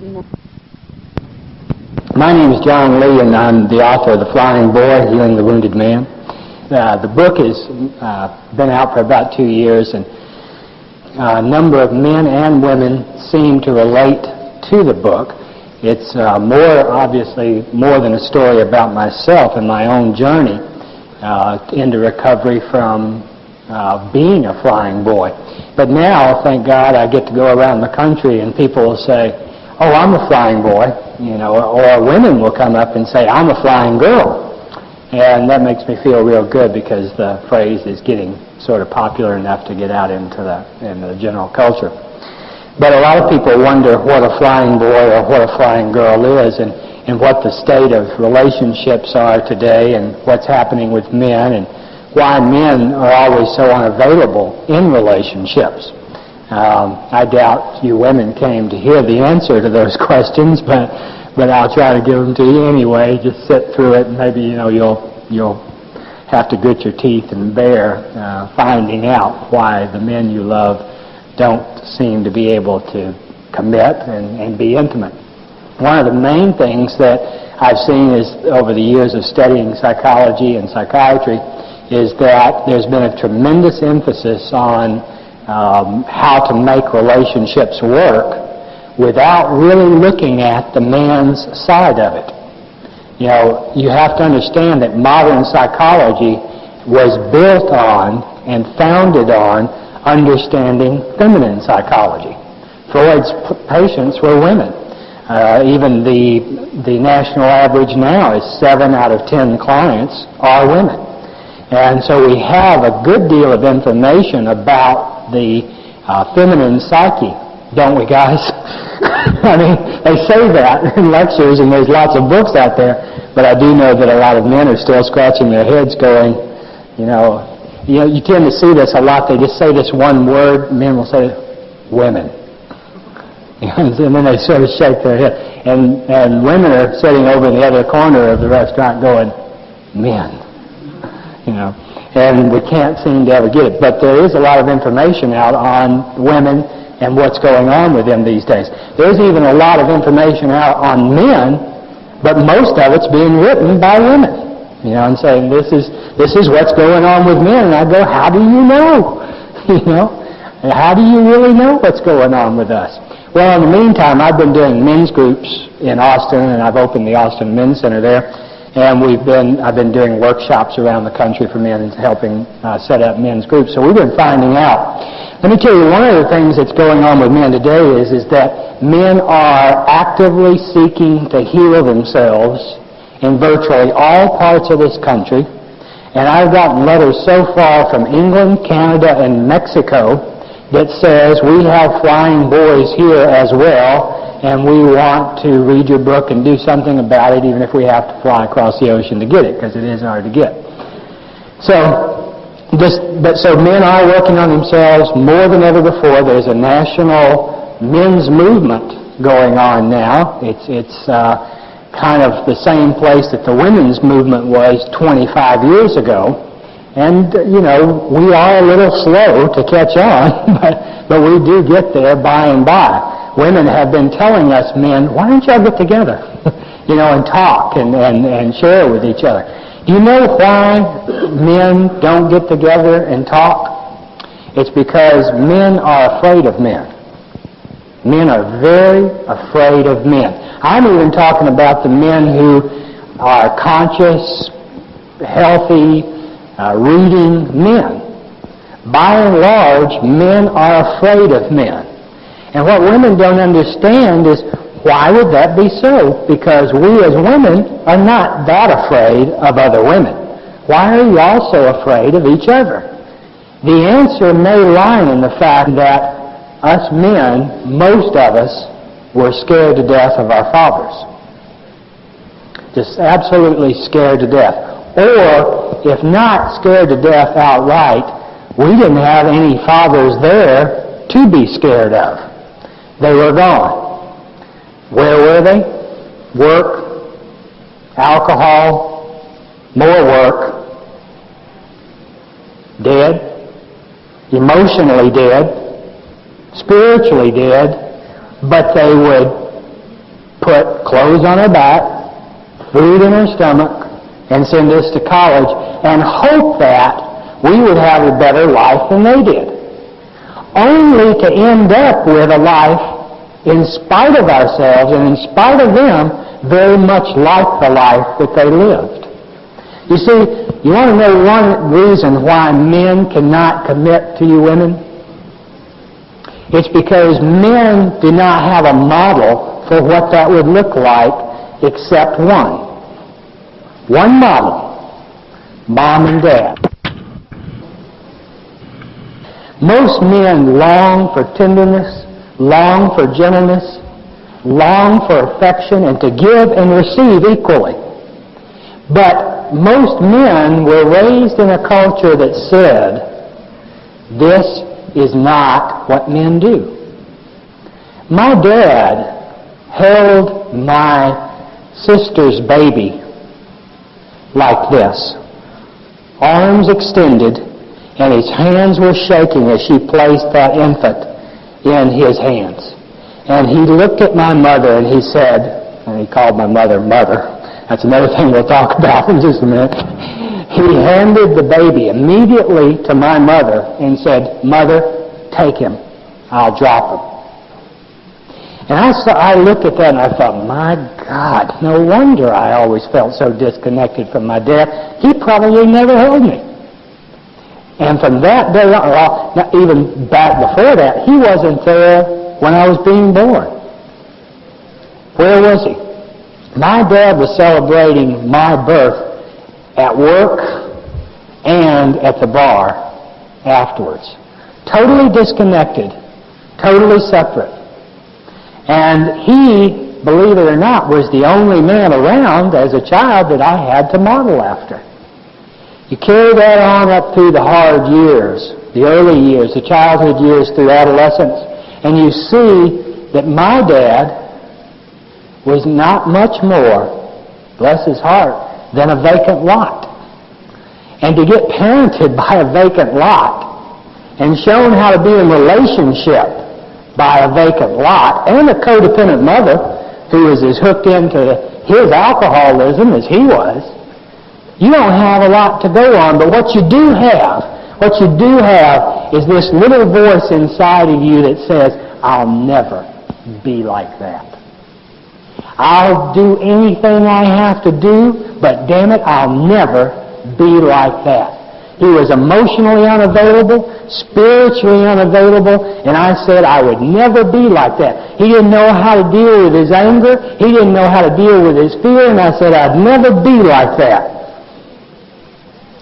My name is John Lee, and I'm the author of The Flying Boy, Healing the Wounded Man. The book has been out for about 2 years, and a number of men and women seem to relate to the book. It's obviously more than a story about myself and my own journey into recovery from being a flying boy. But now, thank God, I get to go around the country and people will say, "Oh, I'm a flying boy," or women will come up and say, "I'm a flying girl." And that makes me feel real good because the phrase is getting sort of popular enough to get out into the general culture. But a lot of people wonder what a flying boy or what a flying girl is, and what the state of relationships are today, and what's happening with men, and why men are always so unavailable in relationships. I doubt you women came to hear the answer to those questions, but I'll try to give them to you anyway. Just sit through it, and maybe you'll have to grit your teeth and bear finding out why the men you love don't seem to be able to commit and be intimate. One of the main things that I've seen is over the years of studying psychology and psychiatry is that there's been a tremendous emphasis on how to make relationships work without really looking at the man's side of it. You have to understand that modern psychology was built on and founded on understanding feminine psychology. Freud's patients were women. Even the national average now is 7 out of 10 clients are women. And so we have a good deal of information about the feminine psyche, don't we, guys? I mean, they say that in lectures, and there's lots of books out there, but I do know that a lot of men are still scratching their heads going, you tend to see this a lot. They just say this one word, men will say, women. And then they sort of shake their head. And women are sitting over in the other corner of the restaurant going, men. And we can't seem to ever get it. But there is a lot of information out on women and what's going on with them these days. There's even a lot of information out on men, but most of it's being written by women. And saying, this is what's going on with men. And I go, how do you know? How do you really know what's going on with us? Well, in the meantime, I've been doing men's groups in Austin, and I've opened the Austin Men's Center there. And I've been doing workshops around the country for men, helping set up men's groups. So we've been finding out. Let me tell you, one of the things that's going on with men today is that men are actively seeking to heal themselves in virtually all parts of this country. And I've gotten letters so far from England, Canada, and Mexico that says, we have flying boys here as well, and we want to read your book and do something about it, even if we have to fly across the ocean to get it, because it is hard to get. So men are working on themselves more than ever before. There's a national men's movement going on now. It's kind of the same place that the women's movement was 25 years ago. And, we are a little slow to catch on, but we do get there by and by. Women have been telling us men, why don't y'all get together, and talk and share with each other. Do you know why men don't get together and talk? It's because men are afraid of men. Men are very afraid of men. I'm even talking about the men who are conscious, healthy, reading men. By and large, men are afraid of men. And what women don't understand is, why would that be so? Because we as women are not that afraid of other women. Why are you also afraid of each other? The answer may lie in the fact that us men, most of us, were scared to death of our fathers. Just absolutely scared to death. Or, if not scared to death outright, we didn't have any fathers there to be scared of. They were gone. Where were they? Work, alcohol, more work, dead, emotionally dead, spiritually dead, but they would put clothes on her back, food in her stomach, and send us to college and hope that we would have a better life than they did, only to end up with a life in spite of ourselves and in spite of them very much like the life that they lived. You see, you want to know one reason why men cannot commit to you women? It's because men do not have a model for what that would look like except one. One model. Mom and Dad. Most men long for tenderness, long for gentleness, long for affection, and to give and receive equally. But most men were raised in a culture that said, this is not what men do. My dad held my sister's baby like this, arms extended, and his hands were shaking as she placed that infant in his hands. And he looked at my mother and he said, and he called my mother Mother. That's another thing we'll talk about in just a minute. He handed the baby immediately to my mother and said, Mother, take him. I'll drop him. And I looked at that and I thought, my God, no wonder I always felt so disconnected from my dad. He probably never held me. And from that day on, well, even back before that, he wasn't there when I was being born. Where was he? My dad was celebrating my birth at work and at the bar afterwards. Totally disconnected, totally separate. And he, believe it or not, was the only man around as a child that I had to model after. You carry that on up through the hard years, the early years, the childhood years through adolescence, and you see that my dad was not much more, bless his heart, than a vacant lot. And to get parented by a vacant lot and shown how to be in relationship by a vacant lot and a codependent mother who was as hooked into his alcoholism as he was, you don't have a lot to go on. But what you do have is this little voice inside of you that says, I'll never be like that. I'll do anything I have to do, but damn it, I'll never be like that. He was emotionally unavailable, spiritually unavailable, and I said I would never be like that. He didn't know how to deal with his anger. He didn't know how to deal with his fear, and I said I'd never be like that.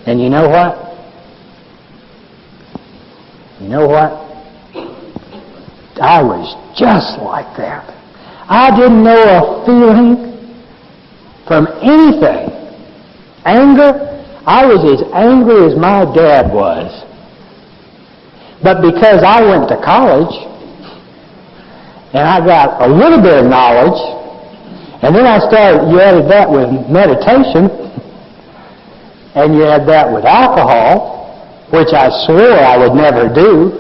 And you know what? You know what? I was just like that. I didn't know a feeling from anything. Anger, I was as angry as my dad was. But because I went to college, and I got a little bit of knowledge, and then you added that with meditation, and you add that with alcohol, which I swore I would never do,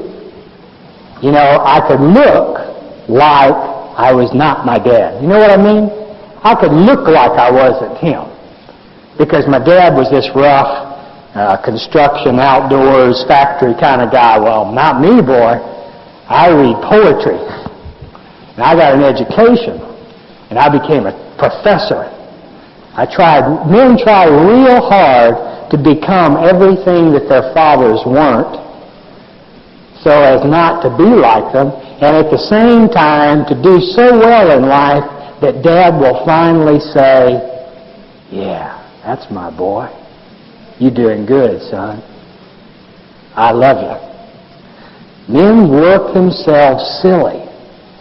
you know, I could look like I was not my dad. You know what I mean? I could look like I wasn't him. Because my dad was this rough, construction, outdoors, factory kind of guy. Well, not me, boy. I read poetry. And I got an education. And I became a professor. Men try real hard to become everything that their fathers weren't, so as not to be like them, and at the same time to do so well in life that Dad will finally say, yeah, that's my boy. You're doing good, son. I love you. Men work themselves silly,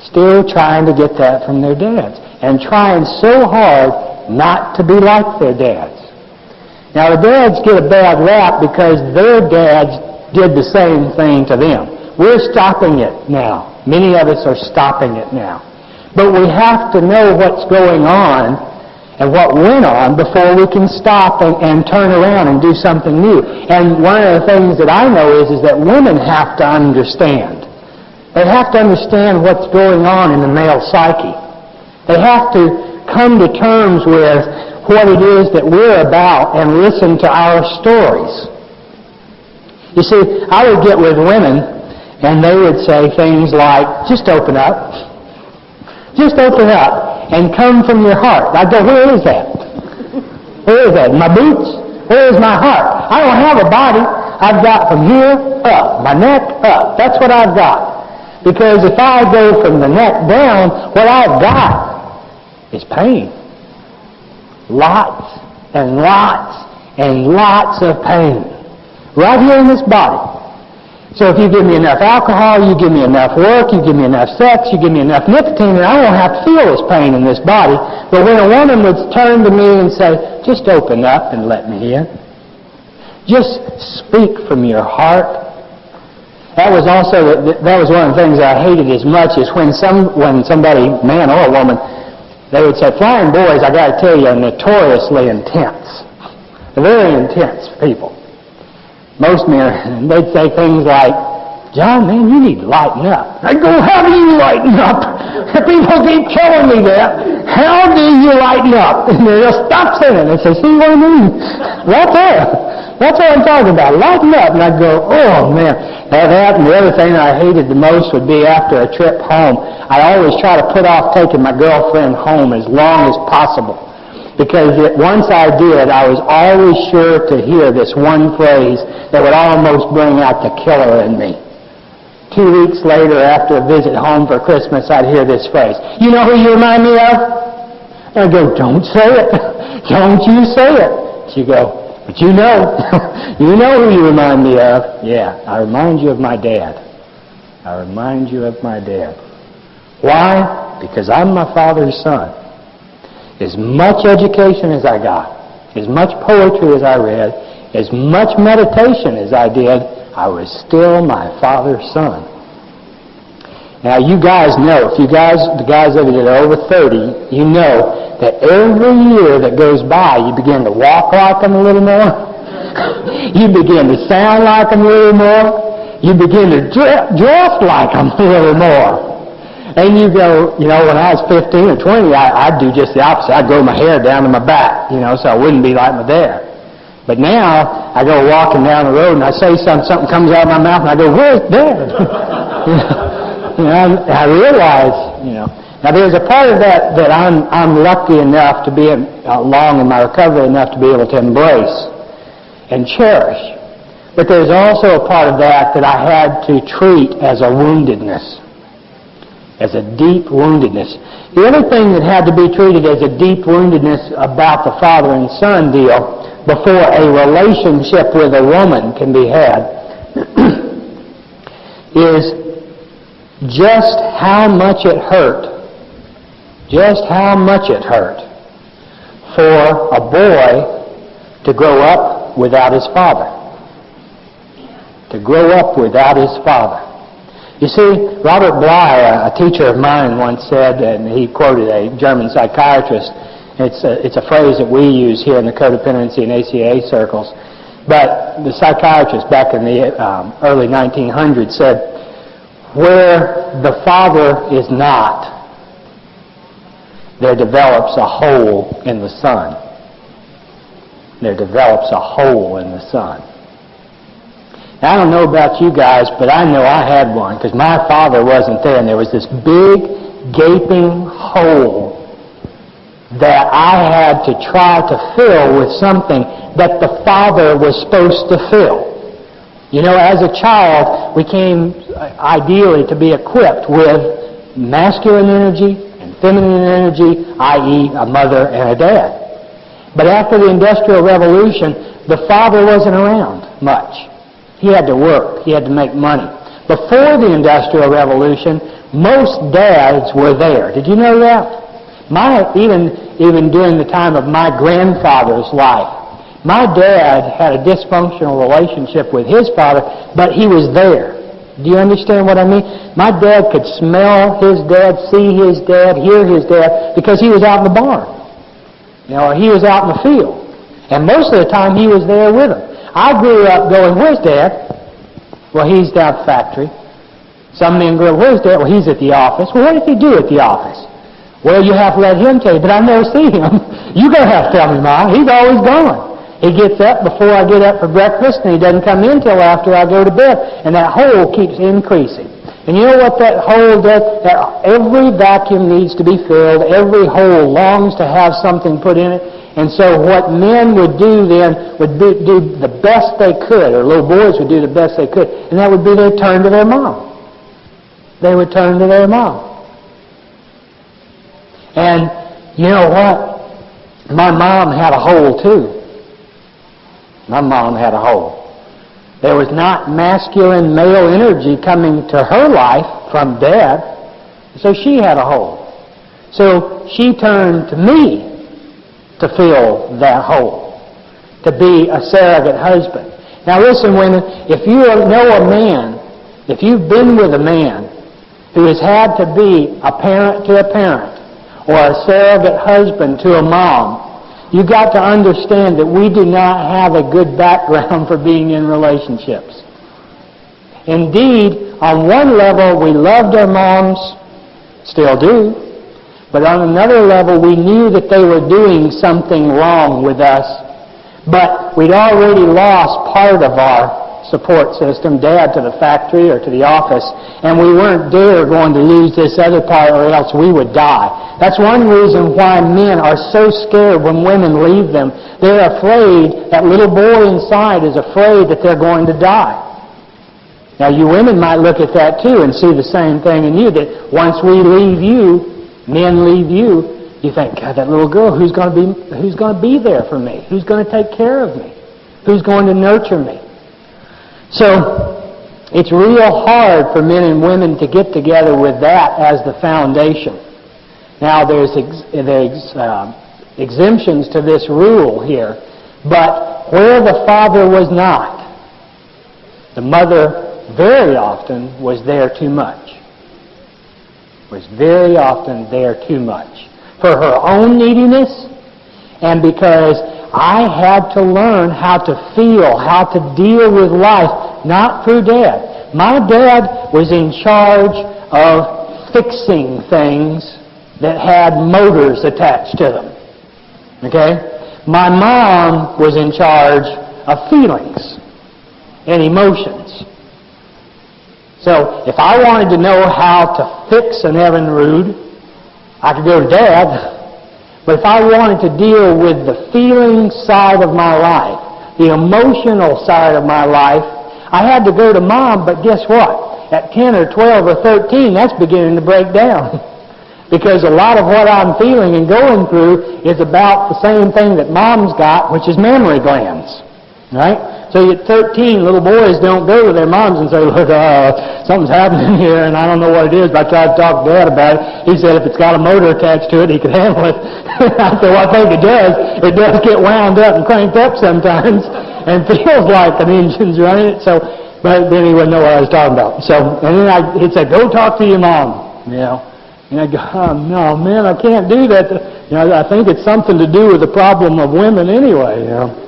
still trying to get that from their dads, and trying so hard not to be like their dads. Now, the dads get a bad rap because their dads did the same thing to them. We're stopping it now. Many of us are stopping it now. But we have to know what's going on and what went on before we can stop and turn around and do something new. And one of the things that I know is that women have to understand. They have to understand what's going on in the male psyche. They have to come to terms with what it is that we're about and listen to our stories. You see, I would get with women and they would say things like, just open up. Just open up and come from your heart. I'd go, where is that? Where is that? My boots? Where is my heart? I don't have a body. I've got from here up, my neck up. That's what I've got. Because if I go from the neck down, what I've got is pain. Lots and lots and lots of pain. Right here in this body. So if you give me enough alcohol, you give me enough work, you give me enough sex, you give me enough nicotine, and I won't have to feel this pain in this body. But when a woman would turn to me and say, just open up and let me in. Just speak from your heart. That was one of the things I hated as much as when somebody, man or woman, they would say, flying boys, I got to tell you, are notoriously intense. They're very intense people. Most men, they'd say things like, John, man, you need to lighten up. I'd go, how do you lighten up? People keep telling me that. How do you lighten up? And they'll stop saying it. They say, see what I mean? Right there. That's what I'm talking about. Lighten up. And I'd go, oh, man. That and the other thing I hated the most would be after a trip home, I always try to put off taking my girlfriend home as long as possible. Because once I did, I was always sure to hear this one phrase that would almost bring out the killer in me. 2 weeks later, after a visit home for Christmas, I'd hear this phrase. You know who you remind me of? I'd go, don't say it. Don't you say it. She'd go, but you know. You know who you remind me of. Yeah, I remind you of my dad. I remind you of my dad. Why? Because I'm my father's son. As much education as I got, as much poetry as I read, as much meditation as I did, I was still my father's son. Now you guys know, the guys of you that are over 30, you know that every year that goes by, you begin to walk like them a little more. You begin to sound like them a little more. You begin to dress like them a little more. And you go, when I was 15 or 20, I'd do just the opposite. I'd grow my hair down to my back, so I wouldn't be like my dad. But now, I go walking down the road and I say something comes out of my mouth and I go, where's Dad? I realize, Now there's a part of that I'm lucky enough to be along in my recovery enough to be able to embrace and cherish. But there's also a part of that I had to treat as a woundedness. As a deep woundedness. The other thing that had to be treated as a deep woundedness about the father and son deal before a relationship with a woman can be had is just how much it hurt. Just how much it hurt for a boy to grow up without his father. To grow up without his father. You see, Robert Bly, a teacher of mine, once said, and he quoted a German psychiatrist, it's a phrase that we use here in the codependency and ACA circles, but the psychiatrist back in the early 1900s said, where the father is not, there develops a hole in the son. There develops a hole in the son. Now, I don't know about you guys, but I know I had one because my father wasn't there, and there was this big, gaping hole that I had to try to fill with something that the father was supposed to fill. As a child, we came ideally to be equipped with masculine energy and feminine energy, i.e. a mother and a dad. But after the Industrial Revolution, the father wasn't around much. He had to work. He had to make money. Before the Industrial Revolution, most dads were there. Did you know that? Even during the time of my grandfather's life, my dad had a dysfunctional relationship with his father, but he was there. Do you understand what I mean? My dad could smell his dad, see his dad, hear his dad, because he was out in the barn. Or he was out in the field. And most of the time, he was there with him. I grew up going, where's Dad? Well, he's down at the factory. Some men go, where's Dad? Well, he's at the office. Well, what does he do at the office? Well, you have to let him tell you, but I never see him. You're going to have to tell me, Ma. He's always gone. He gets up before I get up for breakfast, and he doesn't come in till after I go to bed. And that hole keeps increasing. And you know what that hole does? Every vacuum needs to be filled. Every hole longs to have something put in it. And so what men would do then would do the best they could, or little boys would do the best they could, and that would be they'd turn to their mom. They would turn to their mom. And you know what? My mom had a hole too. My mom had a hole. There was not masculine male energy coming to her life from Dad, so she had a hole. So she turned to me to fill that hole, to be a surrogate husband. Now listen, women, if you know a man, if you've been with a man who has had to be a parent to a parent, or a surrogate husband to a mom, you've got to understand that we do not have a good background for being in relationships. Indeed, on one level, we loved our moms, still do, but on another level, we knew that they were doing something wrong with us, but we'd already lost part of our support system, Dad to the factory or to the office, and we weren't going to lose this other part or else we would die. That's one reason why men are so scared when women leave them. They're afraid, that little boy inside is afraid that they're going to die. Now you women might look at that too and see the same thing in you, that once we leave you, men leave you, you think, God, that little girl, who's going to be there for me? Who's going to take care of me? Who's going to nurture me? So it's real hard for men and women to get together with that as the foundation. Now there's exemptions to this rule here, but where the father was not, the mother very often was there too much. Was very often there too much. For her own neediness, and because I had to learn how to feel, how to deal with life, not through Dad. My dad was in charge of fixing things that had motors attached to them. Okay? My mom was in charge of feelings and emotions. So if I wanted to know how to fix an Evinrude, I could go to Dad. But if I wanted to deal with the feeling side of my life, the emotional side of my life, I had to go to Mom, but guess what? At 10 or 12 or 13, that's beginning to break down. Because a lot of what I'm feeling and going through is about the same thing that Mom's got, which is mammary glands. Right? So at 13, little boys don't go to their moms and say, look, something's happening here and I don't know what it is, but I tried to talk to Dad about it. He said if it's got a motor attached to it, he could handle it. I said, well, I think it does. It does get wound up and cranked up sometimes and feels like an engine's running it. So, but then he wouldn't know what I was talking about. So, and then he'd say, go talk to your mom, you know. And I'd go, oh, no, man, I can't do that. You know, I think it's something to do with the problem of women anyway, you know.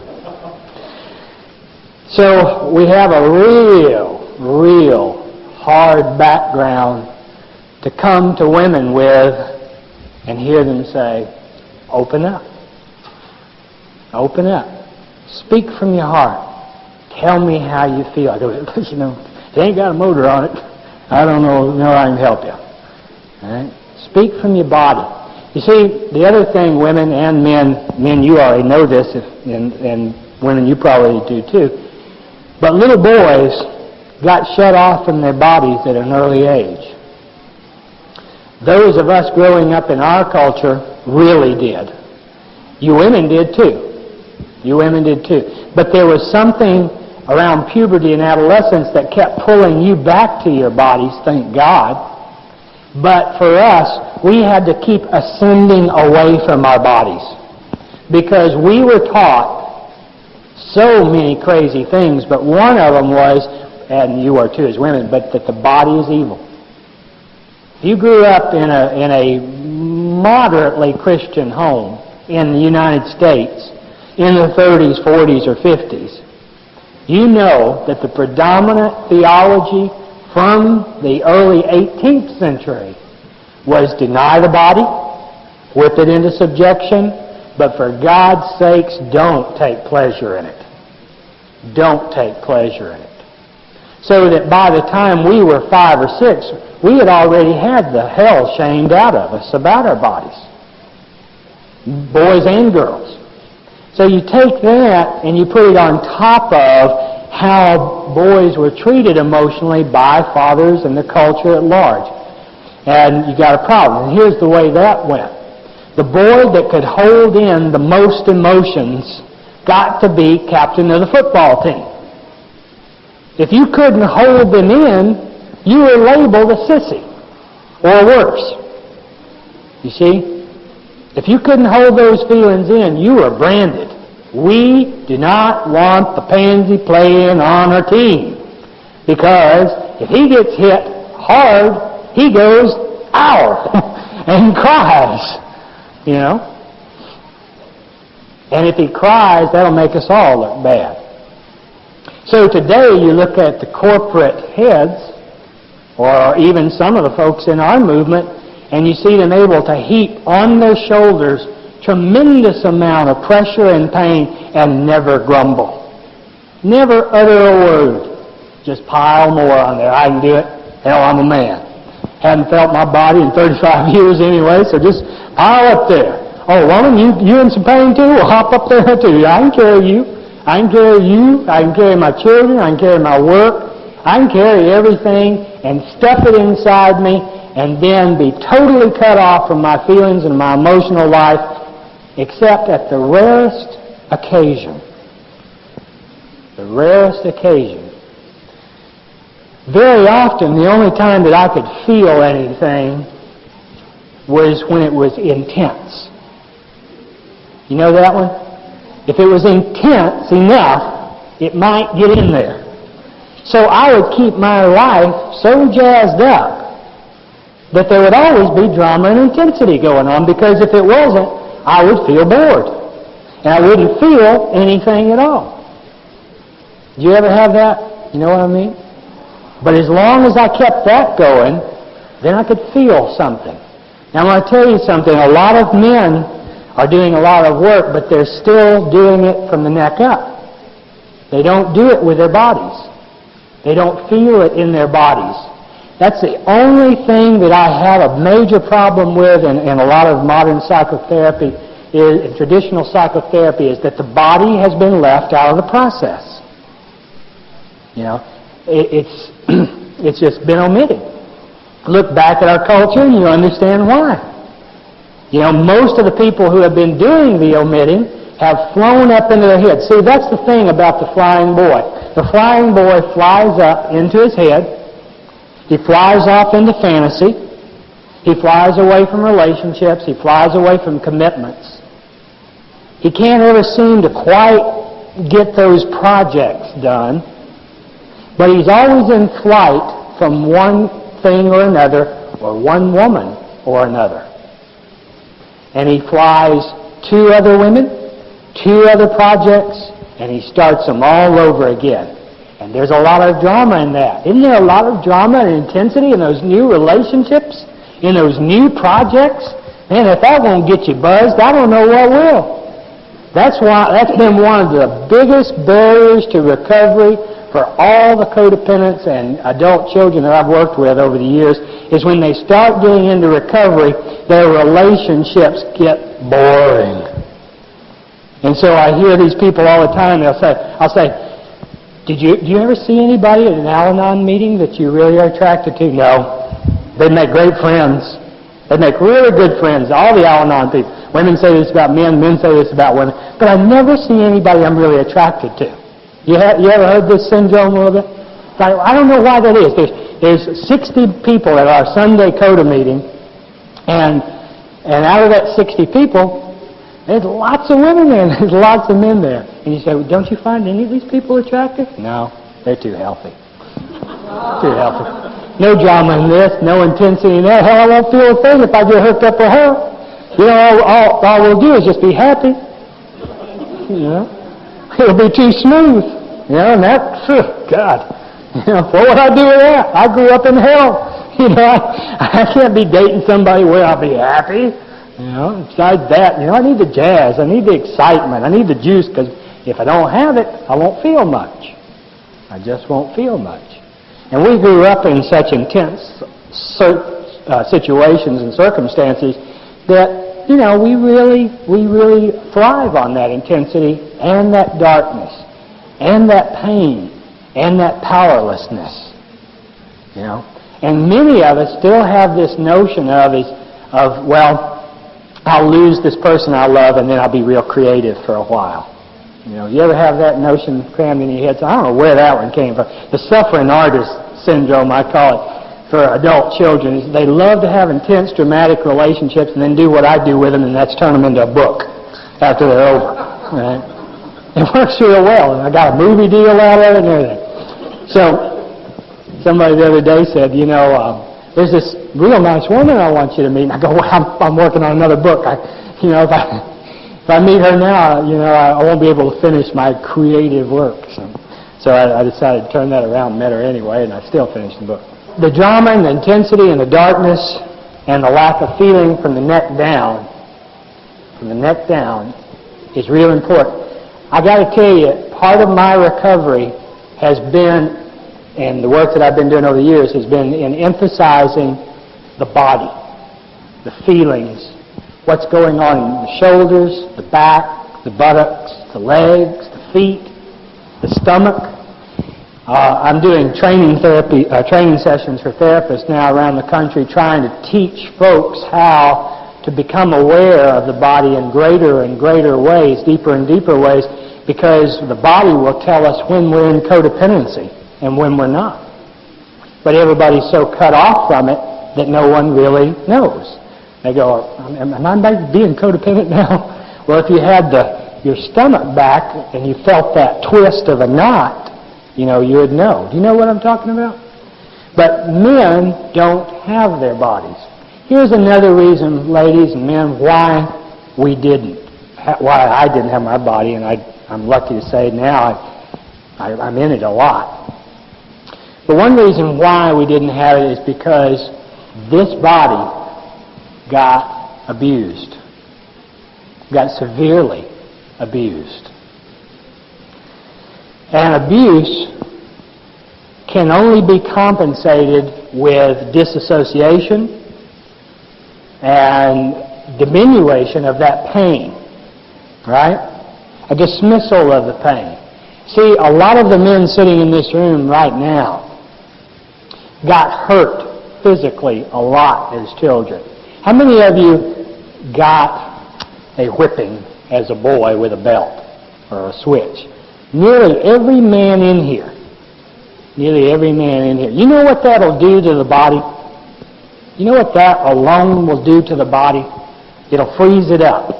So we have a real hard background to come to women with and hear them say, open up. Open up. Speak from your heart. Tell me how you feel. I go, you know, if it ain't got a motor on it, I don't know how I can help you. All right? Speak from your body. You see, the other thing, women and men, you already know this, and women, you probably do too. But little boys got shut off from their bodies at an early age. Those of us growing up in our culture really did. You women did too. You women did too. But there was something around puberty and adolescence that kept pulling you back to your bodies, thank God. But for us, we had to keep ascending away from our bodies. Because we were taught so many crazy things, but one of them was, and you are too as women, but that the body is evil. If you grew up in a moderately Christian home in the United States in the 30s, 40s, or 50s, you know that the predominant theology from the early 18th century was deny the body, whip it into subjection, but for God's sakes, don't take pleasure in it. Don't take pleasure in it. So that by the time we were 5 or 6, we had already had the hell shamed out of us about our bodies. Boys and girls. So you take that and you put it on top of how boys were treated emotionally by fathers and the culture at large. And you got a problem. And here's the way that went. The boy that could hold in the most emotions got to be captain of the football team. If you couldn't hold them in, you were labeled a sissy, or worse. You see? If you couldn't hold those feelings in, you were branded. We do not want the pansy playing on our team. Because if he gets hit hard, he goes, ow, and cries. You know? And if he cries, that'll make us all look bad. So today you look at the corporate heads, or even some of the folks in our movement, and you see them able to heap on their shoulders tremendous amount of pressure and pain and never grumble. Never utter a word. Just pile more on there. I can do it. Hell, I'm a man. Haven't felt my body in 35 years anyway, so just pile up there. Oh, woman, you in some pain too? Well, hop up there too. I can carry you. I can carry you. I can carry my children. I can carry my work. I can carry everything and stuff it inside me and then be totally cut off from my feelings and my emotional life, except at the rarest occasion. The rarest occasion. Very often, the only time that I could feel anything was when it was intense. You know that one? If it was intense enough, it might get in there. So I would keep my life so jazzed up that there would always be drama and intensity going on, because if it wasn't, I would feel bored. And I wouldn't feel anything at all. Do you ever have that? You know what I mean? But as long as I kept that going, then I could feel something. Now I'm going to tell you something. A lot of men are doing a lot of work, but they're still doing it from the neck up. They don't do it with their bodies. They don't feel it in their bodies. That's the only thing that I have a major problem with in a lot of modern psychotherapy, traditional psychotherapy, is that the body has been left out of the process. You know, it's just been omitted. Look back at our culture and you understand why. You know, most of the people who have been doing the omitting have flown up into their head. See, that's the thing about the flying boy. The flying boy flies up into his head. He flies off into fantasy. He flies away from relationships. He flies away from commitments. He can't ever seem to quite get those projects done. But he's always in flight from one thing or another, or one woman or another. And he flies 2 other women, 2 other projects, and he starts them all over again. And there's a lot of drama in that. Isn't there a lot of drama and intensity in those new relationships, in those new projects? Man, if that won't get you buzzed, I don't know what will. That's been one of the biggest barriers to recovery for all the codependents and adult children that I've worked with over the years, is when they start getting into recovery, their relationships get boring. And so I hear these people all the time, I'll say, do you ever see anybody at an Al-Anon meeting that you really are attracted to? No. They make great friends. They make really good friends, all the Al-Anon people. Women say this about men say this about women. But I never see anybody I'm really attracted to. You ever heard this syndrome a little bit? I don't know why that is. There's 60 people at our Sunday CODA meeting, and out of that 60 people, there's lots of women there, and there's lots of men there. And you say, well, don't you find any of these people attractive? No, they're too healthy. Too healthy. No drama in this, no intensity in that. Hell, I won't feel a thing if I get hooked up with her. You know, all we'll do is just be happy. You know? It'll be too smooth. You know, and that, God. You know, what would I do with that? I grew up in hell. You know, I can't be dating somebody where I'll be happy. Besides that, I need the jazz, I need the excitement, I need the juice, because if I don't have it, I won't feel much. I just won't feel much. And we grew up in such intense situations and circumstances that, we really thrive on that intensity and that darkness and that pain and that powerlessness. And many of us still have this notion of, well, I'll lose this person I love and then I'll be real creative for a while. You ever have that notion crammed in your head? So I don't know where that one came from. The suffering artist syndrome, I call it, for adult children. They love to have intense, dramatic relationships and then do what I do with them, and that's turn them into a book after they're over. Right? It works real well, and I got a movie deal out of it and everything. So somebody the other day said, there's this real nice woman I want you to meet. And I go, well, I'm working on another book. If I meet her now, I won't be able to finish my creative work. So I decided to turn that around and met her anyway, and I still finished the book. The drama and the intensity and the darkness and the lack of feeling from the neck down, is real important. I got to tell you, part of my recovery has been, and the work that I've been doing over the years, has been in emphasizing the body, the feelings, what's going on in the shoulders, the back, the buttocks, the legs, the feet, the stomach. I'm doing training sessions for therapists now around the country, trying to teach folks how to become aware of the body in greater and greater ways, deeper and deeper ways, because the body will tell us when we're in codependency and when we're not. But everybody's so cut off from it that no one really knows. They go, am I being codependent now? Well, if you had your stomach back and you felt that twist of a knot, you would know. Do you know what I'm talking about? But men don't have their bodies. Here's another reason, ladies and men, why I didn't have my body, and I'm lucky to say now I'm in it a lot. But one reason why we didn't have it is because this body got abused, got severely abused. And abuse can only be compensated with disassociation and diminution of that pain, right? A dismissal of the pain. See, a lot of the men sitting in this room right now got hurt physically a lot as children. How many of you got a whipping as a boy with a belt or a switch? Nearly every man in here. You know what that'll do to the body? You know what that alone will do to the body? It'll freeze it up.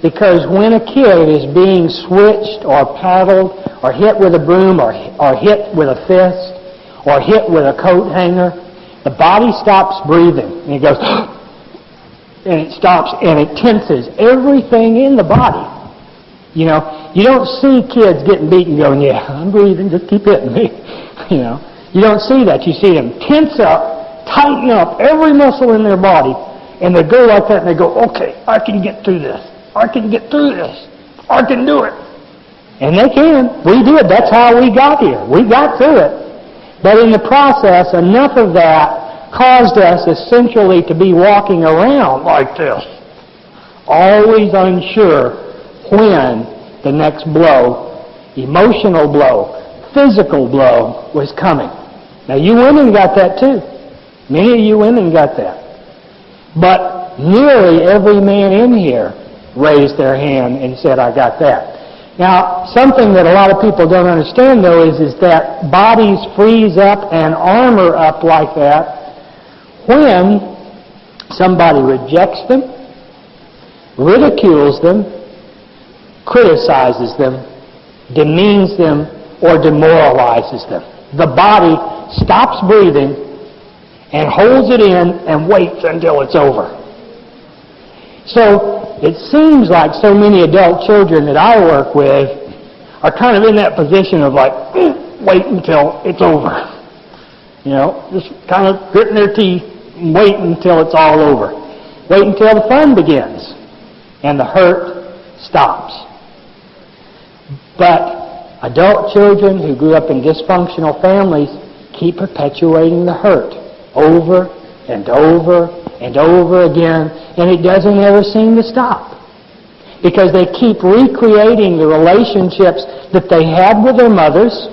Because when a kid is being switched or paddled or hit with a broom or hit with a fist or hit with a coat hanger, the body stops breathing. And it goes, and it stops and it tenses everything in the body. You don't see kids getting beaten going, yeah, I'm breathing, just keep hitting me. You don't see that. You see them tense up, tighten up every muscle in their body, and they go like that, and they go, okay, I can get through this. I can get through this. I can do it. And they can. We did. That's how we got here. We got through it. But in the process, enough of that caused us essentially to be walking around like this, always unsure when the next blow, emotional blow, physical blow was coming. Now you women got that too. Many of you women got that. But nearly every man in here raised their hand and said, I got that. Now, something that a lot of people don't understand though is that bodies freeze up and armor up like that when somebody rejects them, ridicules them, criticizes them, demeans them, or demoralizes them. The body stops breathing and holds it in and waits until it's over. So it seems like so many adult children that I work with are kind of in that position of like, wait until it's over. Just kind of gritting their teeth and waiting until it's all over. Wait until the fun begins and the hurt stops. But adult children who grew up in dysfunctional families keep perpetuating the hurt over and over and over again, and it doesn't ever seem to stop. Because they keep recreating the relationships that they had with their mothers.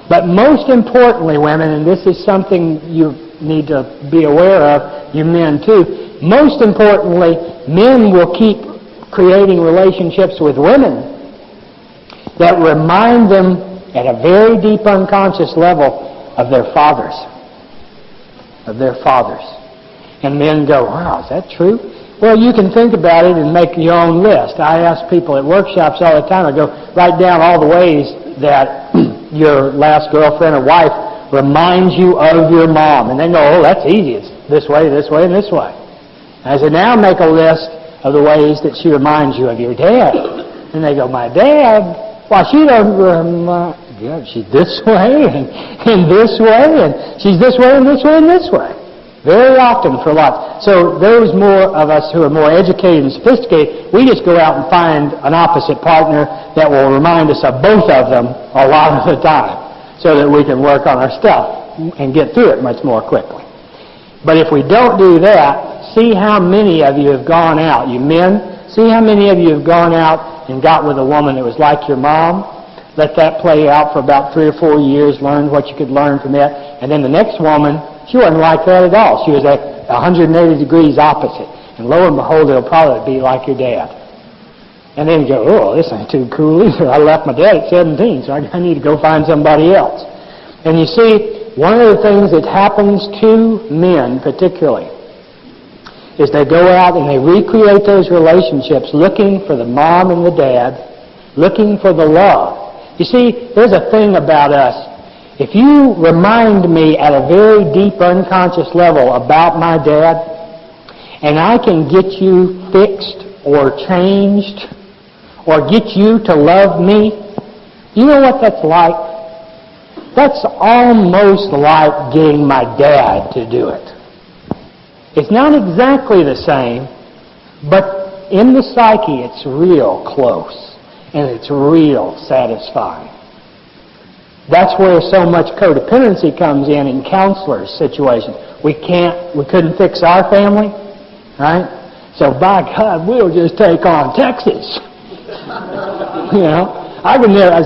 But most importantly, women, and this is something you need to be aware of, you men too, most importantly, men will keep creating relationships with women that remind them at a very deep unconscious level of their fathers. Of their fathers. And men go, wow, is that true? Well, you can think about it and make your own list. I ask people at workshops all the time, I go, write down all the ways that your last girlfriend or wife reminds you of your mom. And they go, oh, that's easy. It's this way, and this way. And I said, now make a list of the ways that she reminds you of your dad. And they go, my dad? Well, she doesn't remind... Yeah, she's this way and this way, and she's this way and this way and this way. Very often for lots. So those more of us who are more educated and sophisticated, we just go out and find an opposite partner that will remind us of both of them a lot of the time so that we can work on our stuff and get through it much more quickly. But if we don't do that, see how many of you have gone out, you men, see how many of you have gone out and got with a woman that was like your mom. Let that play out for about 3 or 4 years, learn what you could learn from that. And then the next woman, she wasn't like that at all. She was at 180 degrees opposite. And lo and behold, it'll probably be like your dad. And then you go, oh, this ain't too cool either. I left my dad at 17, so I need to go find somebody else. And you see, one of the things that happens to men particularly is they go out and they recreate those relationships looking for the mom and the dad, looking for the love. You see, there's a thing about us. If you remind me at a very deep unconscious level about my dad, and I can get you fixed or changed or get you to love me, you know what that's like? That's almost like getting my dad to do it. It's not exactly the same, but in the psyche it's real close. And it's real satisfying. That's where so much codependency comes in counselors' situations. We couldn't fix our family, right? So by God, we'll just take on Texas. You know, I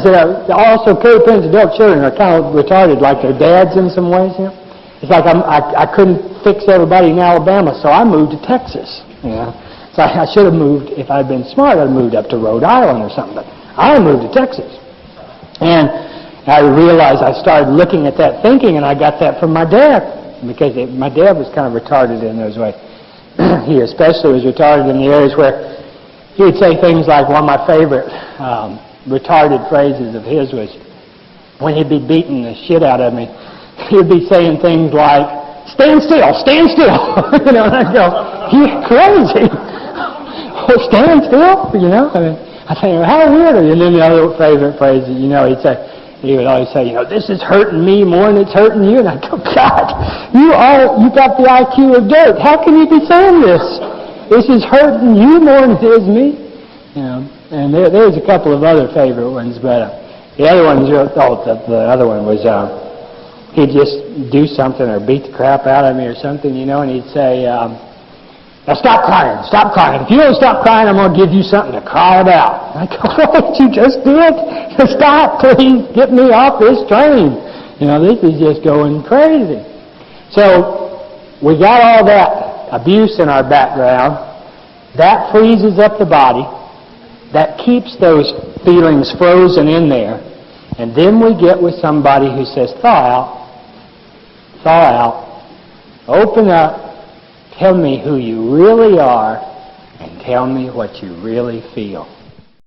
said, also codependent adult children are kind of retarded like their dads in some ways. You know? It's like I couldn't fix everybody in Alabama, so I moved to Texas. You know. So I should have moved, if I'd been smart, I'd have moved up to Rhode Island or something. But I moved to Texas. And I realized I started looking at that thinking, and I got that from my dad. Because my dad was kind of retarded in those ways. He especially was retarded in the areas where he would say things like, one of my favorite retarded phrases of his was, when he'd be beating the shit out of me, he'd be saying things like, stand still, stand still. You know, and I'd go, you're crazy. Stand still, you know. I think, how weird are you? And then the other favorite phrase, you know, he would always say, you know, this is hurting me more than it's hurting you. And I go, God, you got the IQ of dirt. How can you be saying this? This is hurting you more than it is me. You know, and there's a couple of other favorite ones, but the other one was he'd just do something or beat the crap out of me or something, you know, and he'd say, now stop crying, stop crying. If you don't stop crying, I'm going to give you something to cry about. I go, what you just did? Stop, please. Get me off this train. You know, this is just going crazy. So we got all that abuse in our background. That freezes up the body. That keeps those feelings frozen in there. And then we get with somebody who says, thaw out, open up, tell me who you really are, and tell me what you really feel.